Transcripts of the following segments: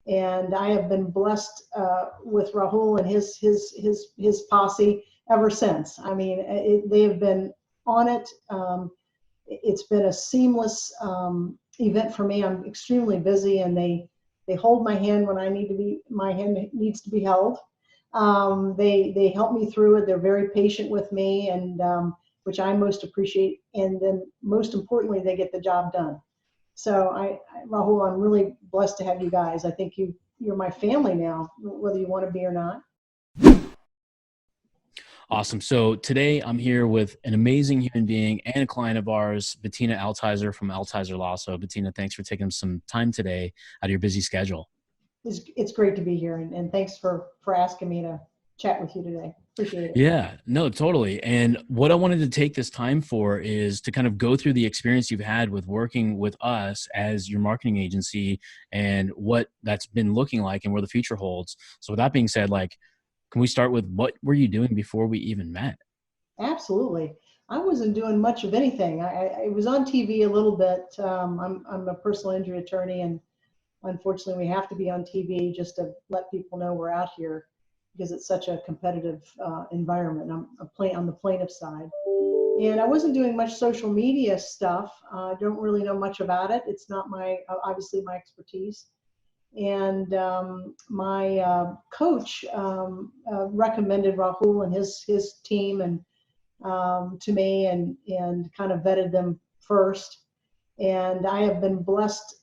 And I have been blessed with Rahul and his posse ever since. I mean, they have been on it. It's been a seamless event for me. I'm extremely busy, and they hold my hand when my hand needs to be held. They help me through it. They're very patient with me, and which I most appreciate. And then most importantly, they get the job done. So Rahul, I'm really blessed to have you guys. I think you're my family now, whether you want to be or not. Awesome. So today I'm here with an amazing human being and a client of ours, Bettina Altizer from Altizer Law. So Bettina, thanks for taking some time today out of your busy schedule. It's great to be here, and thanks for asking me to chat with you today. Appreciate it. Yeah, no, totally. And what I wanted to take this time for is to kind of go through the experience you've had with working with us as your marketing agency and what that's been looking like and where the future holds. So with that being said, can we start with what were you doing before we even met? Absolutely. I wasn't doing much of anything. I was on TV a little bit. I'm a personal injury attorney, and unfortunately we have to be on TV just to let people know we're out here because it's such a competitive environment. I'm on the plaintiff side. And I wasn't doing much social media stuff. I don't really know much about it. It's not obviously my expertise. And my coach recommended Rahul and his team and to me, and kind of vetted them first. And I have been blessed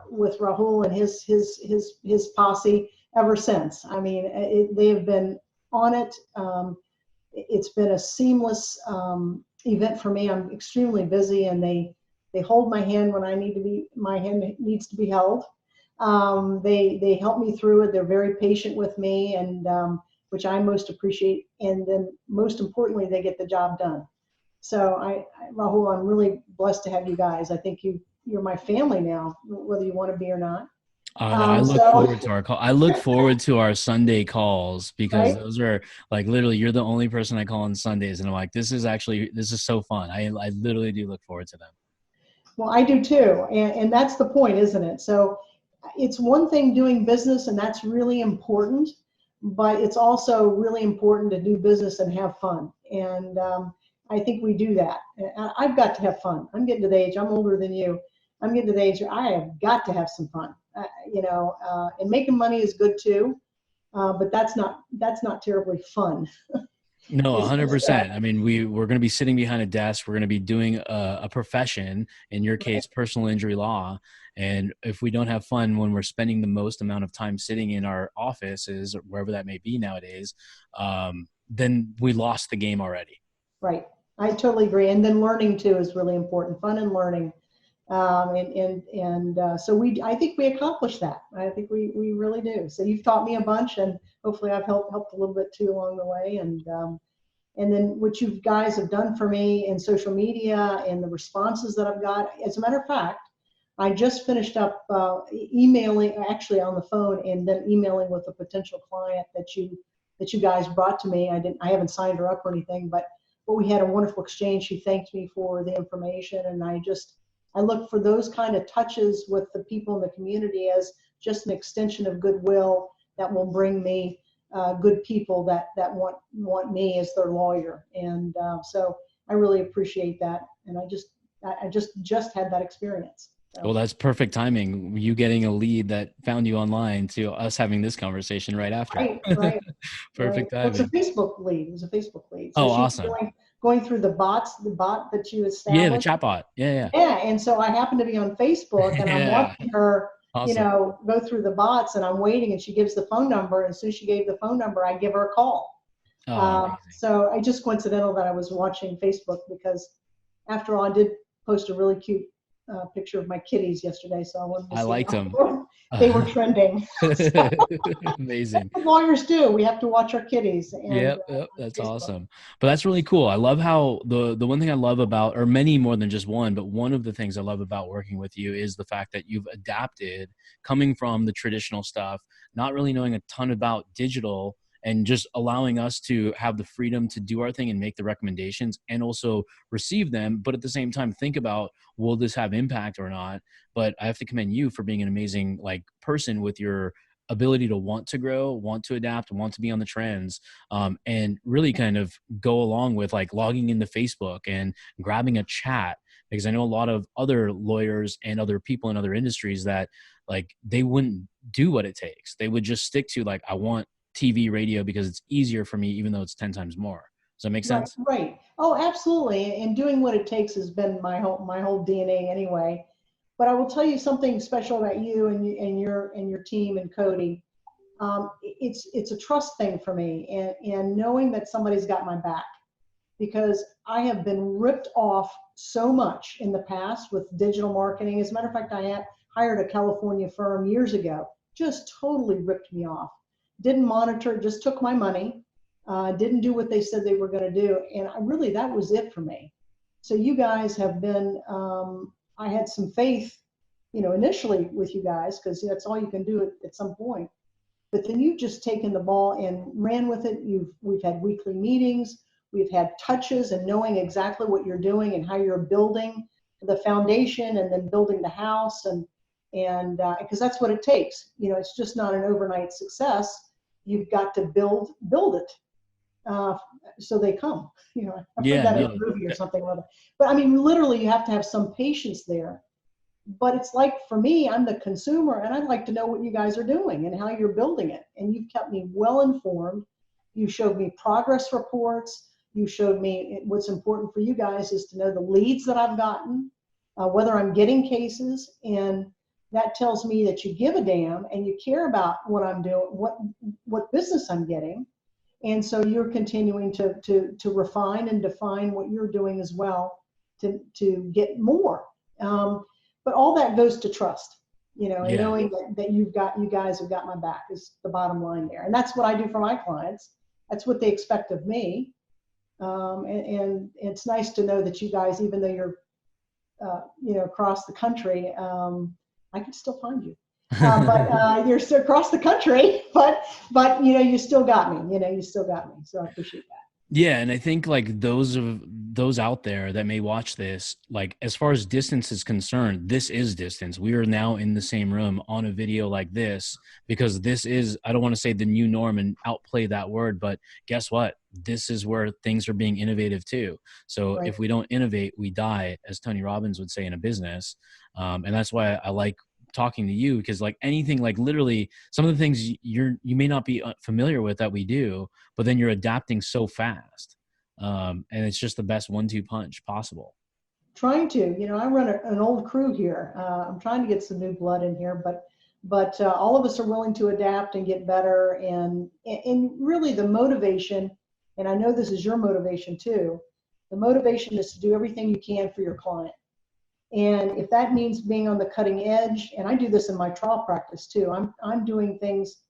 with Rahul and his posse ever since. I mean, they have been on it. It's been a seamless event for me. I'm extremely busy, and they hold my hand when my hand needs to be held. They help me through it. They're very patient with me, and which I most appreciate. And then most importantly, they get the job done. So Rahul, I'm really blessed to have you guys. I think you're my family now, whether you want to be or not. I look forward to our call. I look forward to our Sunday calls because Right? those are literally, you're the only person I call on Sundays. And I'm like, this is so fun. I literally do look forward to them. Well, I do too. And that's the point, isn't it? So it's one thing doing business, and that's really important, but it's also really important to do business and have fun. And I think we do that. I've got to have fun. I'm getting to the age, I'm older than you. I'm getting to the age where I have got to have some fun, and making money is good too. But that's not terribly fun. No, 100%. I mean, we're going to be sitting behind a desk. We're going to be doing a profession, in your case, personal injury law. And if we don't have fun when we're spending the most amount of time sitting in our offices or wherever that may be nowadays, then we lost the game already. Right. I totally agree. And then learning too is really important. Fun and learning. So I think we accomplished that. I think we really do. So you've taught me a bunch, and hopefully I've helped a little bit too along the way. And then what you guys have done for me in social media and the responses that I've got. As a matter of fact, I just finished up emailing, actually on the phone, and then emailing with a potential client that you guys brought to me. I haven't signed her up or anything, but we had a wonderful exchange. She thanked me for the information, and I look for those kind of touches with the people in the community as just an extension of goodwill that will bring me good people that want me as their lawyer. And so I really appreciate that. And I just had that experience. So. Well, that's perfect timing. You getting a lead that found you online to us having this conversation right after. Right. Perfect Right. timing. Well, it's a Facebook lead. So Oh, she's awesome. going through the bot that you established. Yeah, the chat bot. Yeah. Yeah. And so I happen to be on Facebook, and I'm watching her, Awesome. go through the bots, and I'm waiting, and she gives the phone number. And as soon as she gave the phone number, I give her a call. So I just coincidental that I was watching Facebook, because after all, I did post a really cute picture of my kitties yesterday. So I wanted to see liked them. They were trending. So, amazing. what lawyers do. We have to watch our kitties. And, Yep, that's awesome. But that's really cool. I love how the one thing I love about, or many more than just one, but one of the things I love about working with you is the fact that you've adapted, coming from the traditional stuff, not really knowing a ton about digital, and just allowing us to have the freedom to do our thing and make the recommendations and also receive them. But at the same time, think about, will this have impact or not? But I have to commend you for being an amazing person with your ability to want to grow, want to adapt, want to be on the trends, and really kind of go along with like logging into Facebook and grabbing a chat. Because I know a lot of other lawyers and other people in other industries that like they wouldn't do what it takes. They would just stick to like, I want TV, radio because it's easier for me, even though it's 10 times more. Does that make Right, sense? right. Oh, absolutely. And doing what it takes has been my whole DNA anyway. But I will tell you something special about you and your team and Cody. It's a trust thing for me, and knowing that somebody's got my back, because I have been ripped off so much in the past with digital marketing. As a matter of fact, I had hired a California firm years ago, just totally ripped me off. Didn't monitor, just took my money, didn't do what they said they were going to do. And that was it for me. So you guys have been, I had some faith, initially with you guys, because that's all you can do at some point. But then you've just taken the ball and ran with it. We've had weekly meetings. We've had touches and knowing exactly what you're doing and how you're building the foundation and then building the house, and because that's what it takes. It's just not an overnight success. You've got to build it, so they come. I've heard Yeah, that in no. a movie or something or other. But I mean, literally, you have to have some patience there. But it's like, for me, I'm the consumer, and I'd like to know what you guys are doing and how you're building it. And you've kept me well informed. You showed me progress reports. You showed me what's important for you guys is to know the leads that I've gotten, whether I'm getting cases. And that tells me that you give a damn and you care about what I'm doing, what business I'm getting. And so you're continuing to refine and define what you're doing as well to get more. But all that goes to trust, and Yeah. knowing that you guys have got my back is the bottom line there. And that's what I do for my clients. That's what they expect of me. And it's nice to know that you guys, even though you're, across the country, I can still find you. But you're still across the country, but you still got me, you still got me. So I appreciate that. Yeah, and I think like those out there that may watch this, like as far as distance is concerned, this is distance. We are now in the same room on a video like this because this is, I don't want to say the new norm and outplay that word, but guess what? This is where things are being innovative too. So Right. if we don't innovate, we die, as Tony Robbins would say in a business. And that's why I like talking to you, because like anything, like literally some of the things you may not be familiar with that we do, but then you're adapting so fast. And it's just the best 1-2 punch possible. Trying to, I run an old crew here. I'm trying to get some new blood in here, but all of us are willing to adapt and get better. And really the motivation, and I know this is your motivation too, the motivation is to do everything you can for your client. And if that means being on the cutting edge, and I do this in my trial practice too, I'm doing things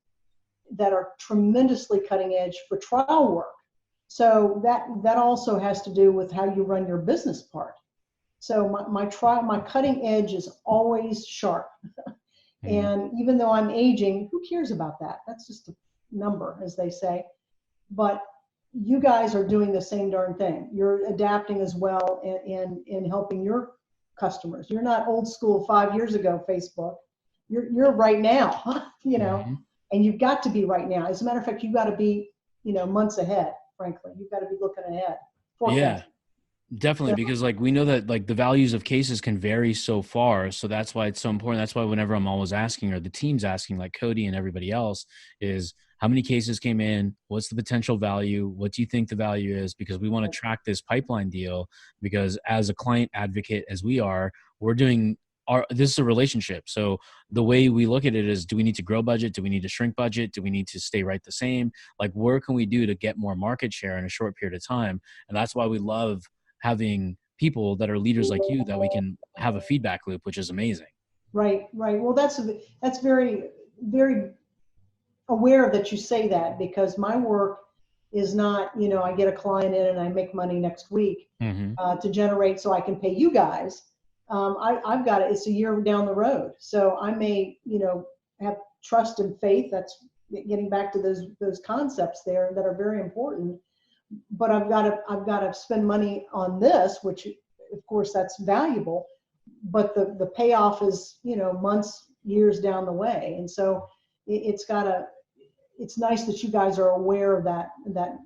that are tremendously cutting edge for trial work. So that also has to do with how you run your business part. So my cutting edge is always sharp. And even though I'm aging, who cares about that? That's just a number, as they say. But you guys are doing the same darn thing. You're adapting as well in helping your customers. You're not old school 5 years ago Facebook. You're right now, and you've got to be right now. As a matter of fact, you've got to be, months ahead, frankly. You've got to be looking ahead. Yeah, definitely. Because like we know that like the values of cases can vary so far. So that's why it's so important. That's why whenever I'm always asking, or the team's asking, like Cody and everybody else, is how many cases came in? What's the potential value? What do you think the value is? Because we want to track this pipeline deal, because as a client advocate, as we are, we're doing this is a relationship. So the way we look at it is, do we need to grow budget? Do we need to shrink budget? Do we need to stay right the same? Like, where can we do to get more market share in a short period of time? And that's why we love having people that are leaders like you, that we can have a feedback loop, which is amazing. Right. Well, that's very, very aware that you say that, because my work is not, I get a client in and I make money next week to generate so I can pay you guys. I've got it. It's a year down the road. So I may, have trust and faith. That's getting back to those concepts there that are very important. But I've got to spend money on this, which of course that's valuable, but the payoff is, months, years down the way. And so it's nice that you guys are aware of that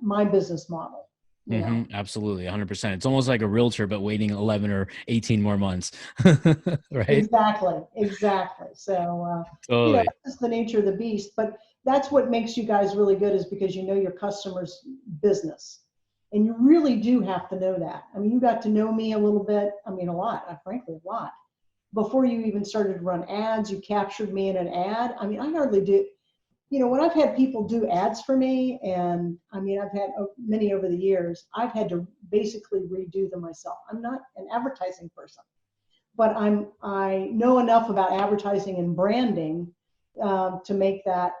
my business model, you know. Absolutely, 100%. It's almost like a realtor, but waiting 11 or 18 more months, right? Exactly. So, Totally. it's the nature of the beast, but that's what makes you guys really good, is because you know your customer's business. And you really do have to know that. I mean, you got to know me a little bit. I mean, a lot, frankly, a lot. Before you even started to run ads, you captured me in an ad. I mean, I hardly do. When I've had people do ads for me, and I mean, I've had many over the years, I've had to basically redo them myself. I'm not an advertising person, but I know enough about advertising and branding to make that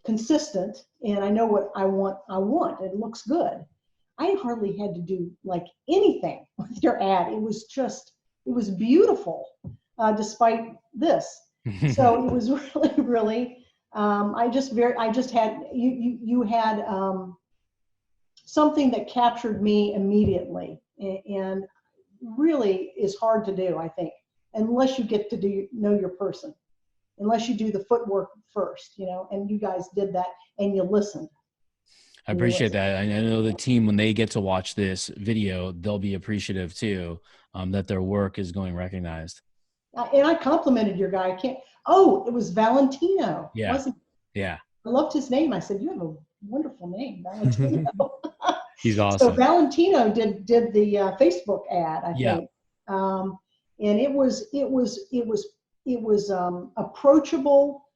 consistent, and I know what I want. It looks good. I hardly had to do like anything with your ad. It was beautiful, despite this. So it was really, really. I just had you had something that captured me immediately, and really is hard to do, I think, unless you get to know your person, unless you do the footwork first, and you guys did that, and you listened. I appreciate that. I know the team, when they get to watch this video, they'll be appreciative too, that their work is going recognized. And I complimented your guy. It was Valentino, Yeah. wasn't it? Yeah. I loved his name. I said, you have a wonderful name, Valentino. He's So awesome. Valentino did the Facebook ad, I Yeah. think, and it was approachable,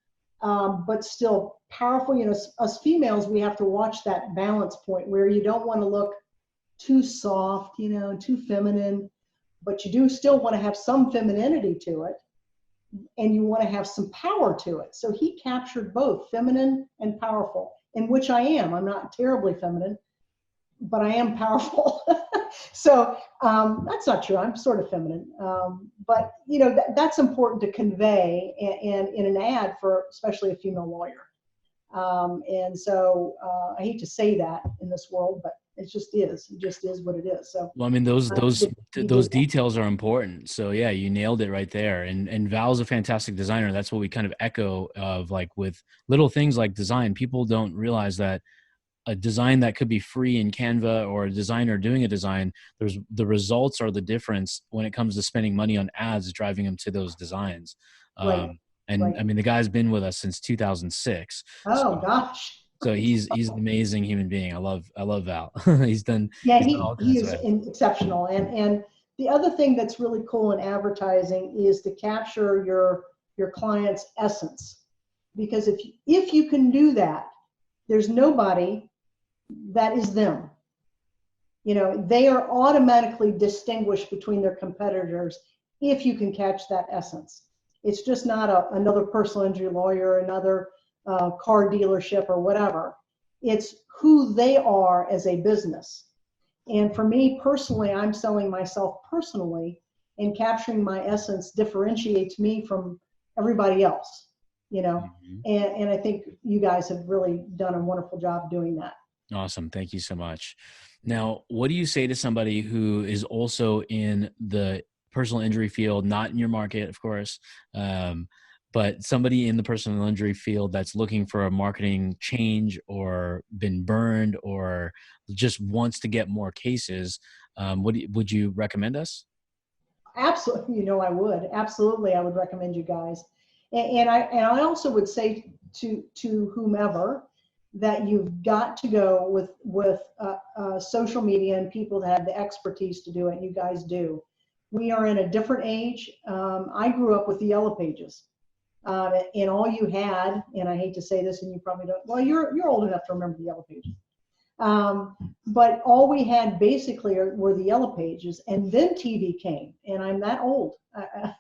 but still powerful. Us females, we have to watch that balance point where you don't want to look too soft, too feminine, but you do still want to have some femininity to it, and you want to have some power to it. So he captured both feminine and powerful, in which I am. I'm not terribly feminine, but I am powerful. So that's not true. I'm sort of feminine, but that's important to convey, and in an ad for especially a female lawyer. And so I hate to say that in this world, but it just is. It just is what it is. So well, I mean, those he did that. details are important. So yeah, you nailed it right there. And Val's a fantastic designer. That's what we kind of echo of, like, with little things like design. People don't realize that a design that could be free in Canva, or a designer doing a design, the results are the difference when it comes to spending money on ads, driving them to those designs. Right. And Right. I mean, the guy's been with us since 2006. Oh gosh. So he's an amazing human being. I love Val. he's done Yeah, all he kinds of is it. exceptional. And the other thing that's really cool in advertising is to capture your client's essence, because if you can do that, there's nobody that is them. They are automatically distinguished between their competitors if you can catch that essence. It's just not another personal injury lawyer, another car dealership, or whatever. It's who they are as a business. And for me personally, I'm selling myself personally, and capturing my essence differentiates me from everybody else, and I think you guys have really done a wonderful job doing that. Awesome. Thank you so much. Now, what do you say to somebody who is also in the personal injury field, not in your market, of course, but somebody in the personal injury field that's looking for a marketing change, or been burned, or just wants to get more cases? Would you recommend us? Absolutely, I would. Absolutely, I would recommend you guys. And I also would say to whomever that you've got to go with social media and people that have the expertise to do it. And you guys do. We are in a different age. I grew up with the Yellow Pages, and all you had, and I hate to say this, and you probably don't. Well, you're old enough to remember the Yellow Pages. But all we had basically were the Yellow Pages, and then TV came, and I'm that old.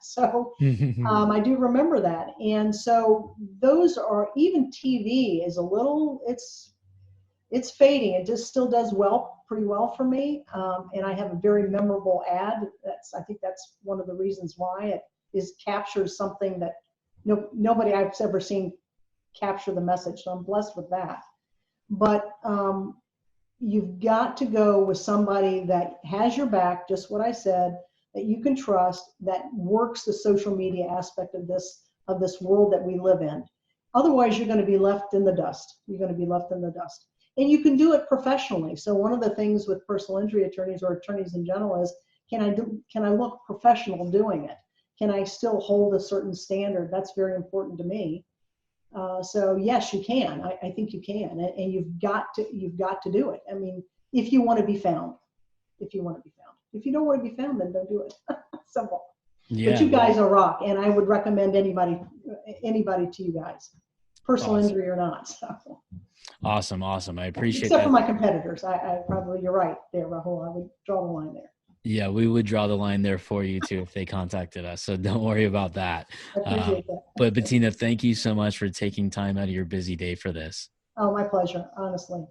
So I do remember that. And so those are, even TV is a little, it's fading. It just still does pretty well for me. And I have a very memorable ad. I think that's one of the reasons why it captures something that nobody I've ever seen capture the message. So I'm blessed with that. But you've got to go with somebody that has your back, just what I said, that you can trust, that works the social media aspect of this world that we live in. Otherwise, you're going to be left in the dust. You're going to be left in the dust. And you can do it professionally. So one of the things with personal injury attorneys or attorneys in general is, can I look professional doing it? Can I still hold a certain standard? That's very important to me. So yes, you can. I think you can, and you've got to do it. I mean, if you want to be found, if you want to be found. If you don't want to be found, then don't do it. Simple. Yeah. But you guys are rock, and I would recommend anybody to you guys, personal injury or not. So. Awesome. I appreciate Except that. for my competitors. I probably, you're right there, Rahul. I would draw the line there. Yeah, we would draw the line there for you too if they contacted us. So don't worry about that. I appreciate that. But Bettina, thank you so much for taking time out of your busy day for this. Oh, my pleasure, honestly.